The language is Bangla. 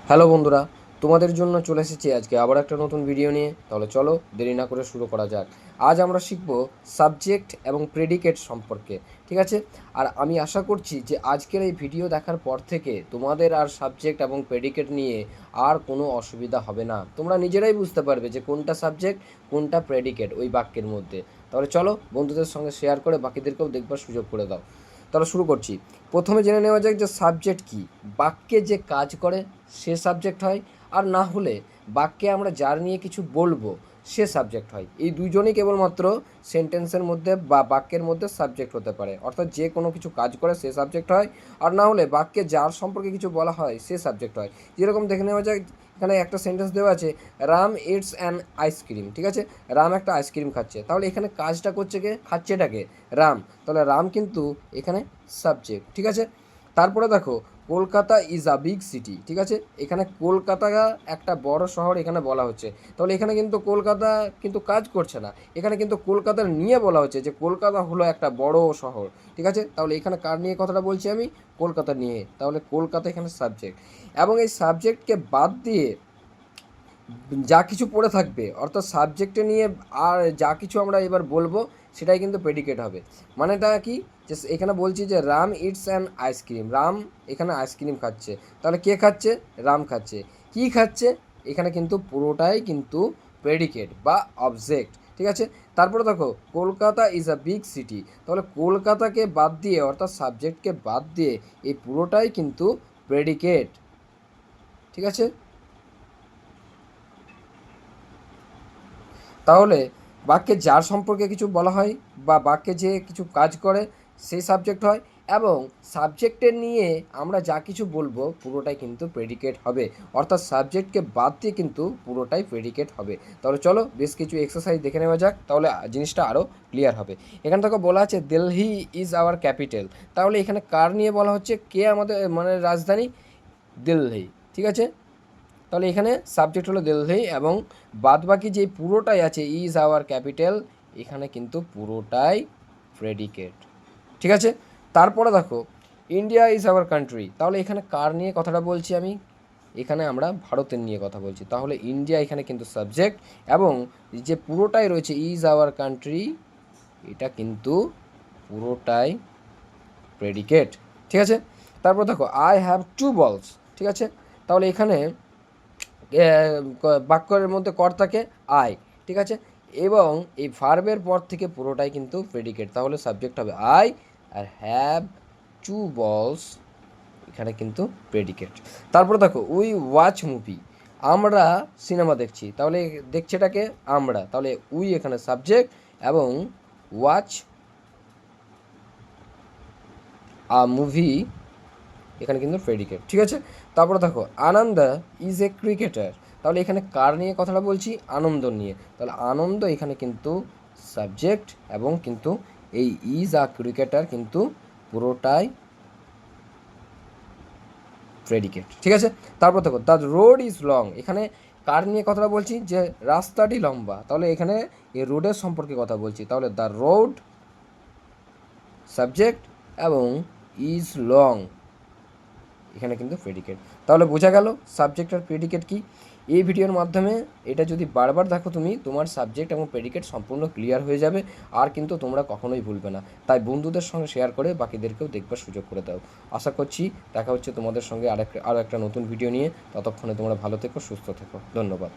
হ্যালো বন্ধুরা, তোমাদের জন্য চলে এসেছি আজকে আবার একটা নতুন ভিডিও নিয়ে। তাহলে চলো দেরি না করে শুরু করা যাক। আজ আমরা শিখব সাবজেক্ট এবং প্রেডিকেট সম্পর্কে, ঠিক আছে? আর আমি আশা করছি যে আজকের এই ভিডিও দেখার পর থেকে তোমাদের আর সাবজেক্ট এবং প্রেডিকেট নিয়ে আর কোনো অসুবিধা হবে না। তোমরা নিজেরাই বুঝতে পারবে যে কোনটা সাবজেক্ট কোনটা প্রেডিকেট ওই বাক্যের মধ্যে। তাহলে চলো বন্ধুদের সঙ্গে শেয়ার করে বাকিদেরকেও দেখবার সুযোগ করে দাও। তাহলে শুরু করছি। প্রথমে জেনে নেওয়া যাক যে সাবজেক্ট কী। বাক্যে যে কাজ করে সে সাবজেক্ট হয়, আর না হলে বাক্যে আমরা যার নিয়ে কিছু বলবো সে সাবজেক্ট হয়। এই দুজনই কেবলমাত্র সেন্টেন্সের মধ্যে বা বাক্যের মধ্যে সাবজেক্ট হতে পারে, অর্থাৎ যে কোনো কিছু কাজ করে সে সাবজেক্ট হয়, আর না হলে বাক্যে যার সম্পর্কে কিছু বলা হয় সে সাবজেক্ট হয়। যেরকম দেখে নেওয়া যায়, এখানে একটা সেন্টেন্স দেওয়া আছে, রাম ইটস অ্যান আইসক্রিম, ঠিক আছে? রাম একটা আইসক্রিম খাচ্ছে, তাহলে এখানে কাজটা করছে কে, খাচ্ছে এটাকে রাম, তাহলে রাম কিন্তু এখানে সাবজেক্ট, ঠিক আছে? তারপরে দেখো, Kolkata is a big city, ঠিক আছে? এখানে কলকাতা একটা বড় শহর এখানে বলা হচ্ছে, তাহলে এখানে কিন্তু কলকাতা কিন্তু কাজ করছে না, এখানে কিন্তু কলকাতার নিয়ে বলা হচ্ছে যে কলকাতা হলো একটা বড় শহর, ঠিক আছে? তাহলে এখানে কার নিয়ে কথাটা বলছি আমি, কলকাতা নিয়ে, তাহলে কলকাতা এখানে সাবজেক্ট। এবং এই সাবজেক্টকে বাদ দিয়ে যা কিছু পড়ে থাকবে, অর্থাৎ সাবজেক্টে নিয়ে আর যা কিছু আমরা এবার বলবো সেটাই কিন্তু প্রেডিকেট হবে। মানেটা কি, যে এখানে বলছি যে Ram it's an ice cream, Ram এখানে আইসক্রিম খাচ্ছে, তাহলে কে খাচ্ছে, রাম খাচ্ছে। কি খাচ্ছে, এখানে কিন্তু পুরোটাই কিন্তু প্রেডিকেট বা অবজেক্ট, ঠিক আছে? তারপরে দেখো, Kolkata is a big city, তাহলে কলকাতাকে বাদ দিয়ে অর্থাৎ সাবজেক্টকে বাদ দিয়ে এই পুরোটাই কিন্তু প্রেডিকেট, ঠিক আছে? তাহলে বাক্যে যার সম্পর্কে কিছু বলা হয় বা বাক্যে যে কিছু কাজ করে সেই সাবজেক্ট হয়, এবং সাবজেক্টের নিয়ে আমরা যা কিছু বলবো পুরোটাই কিন্তু প্রেডিকেট হবে, অর্থাৎ সাবজেক্টকে বাদ দিয়ে কিন্তু পুরোটাই প্রেডিকেট হবে। তাহলে চলো বেশ কিছু এক্সারসাইজ দেখে নেওয়া যাক, তাহলে জিনিসটা আরও ক্লিয়ার হবে। এখান থেকে বলা আছে দিল্লি ইজ আওয়ার ক্যাপিটাল, তাহলে এখানে কার নিয়ে বলা হচ্ছে, কে আমাদের মানে রাজধানী, দিল্লি, ঠিক আছে? তাহলে এখানে সাবজেক্ট হলো দিল্লি, এবং বাদবাকি যে পুরোটাই আছে ইজ আওয়ার ক্যাপিটাল, এখানে কিন্তু পুরোটাই প্রেডিকেট, ঠিক আছে? তারপরে দেখো, ইন্ডিয়া ইজ আওয়ার কান্ট্রি, তাহলে এখানে কার নিয়ে কথাটা বলছি আমি, এখানে আমরা ভারতের নিয়ে কথা বলছি, তাহলে ইন্ডিয়া এখানে কিন্তু সাবজেক্ট, এবং যে পুরোটাই রয়েছে ইজ আওয়ার কান্ট্রি, এটা কিন্তু পুরোটাই প্রেডিকেট, ঠিক আছে? তারপর দেখো, আই হ্যাভ টু বলস, ঠিক আছে? তাহলে এখানে বাক্যের মধ্যে কর্তাকে আই, ঠিক আছে? এবং এই ভার্বের পর থেকে পুরোটাই কিন্তু প্রেডিকেট, তাহলে সাবজেক্ট হবে আই, আর হ্যাভ টু বলস এখানে কিন্তু প্রেডিকেট। তারপর দেখো, উই ওয়াচ মুভি, আমরা সিনেমা দেখছি, তাহলে দেখছে এটাকে আমরা, তাহলে উই এখানে সাবজেক্ট, এবং ওয়াচ আ মুভি এখানে কিন্তু প্রেডিকেট, ঠিক আছে? তারপরে দেখো, আনন্দ ইজ এ ক্রিকেটার, তাহলে এখানে কার নিয়ে কথাটা বলছি, আনন্দ নিয়ে, তাহলে আনন্দ এখানে কিন্তু সাবজেক্ট, এবং কিন্তু এই ইজ আ ক্রিকেটার কিন্তু পুরোটাই প্রেডিকেট, ঠিক আছে? তারপর দেখো, দ্য রোড ইজ লং, এখানে কার নিয়ে কথাটা বলছি, যে রাস্তাটি লম্বা, তাহলে এখানে এই রোডের সম্পর্কে কথা বলছি, তাহলে দ্য রোড সাবজেক্ট, এবং ইজ লং এখানে কিন্তু প্রেডিকেট। তাহলে বোঝা গেল সাবজেক্ট আর প্রেডিকেট কি। এই ভিডিওর মাধ্যমে এটা যদি বারবার দেখো তুমি, তোমার সাবজেক্ট এবং প্রেডিকেট সম্পূর্ণ ক্লিয়ার হয়ে যাবে, আর কিন্তু তোমরা কখনোই ভুলবে না। তাই বন্ধুদের সঙ্গে শেয়ার করে বাকিদেরকেও দেখবার সুযোগ করে দাও। আশা করছি দেখা হচ্ছে তোমাদের সঙ্গে আরও একটা নতুন ভিডিও নিয়ে। ততক্ষণে তোমরা ভালো থেকো, সুস্থ থেকো। ধন্যবাদ।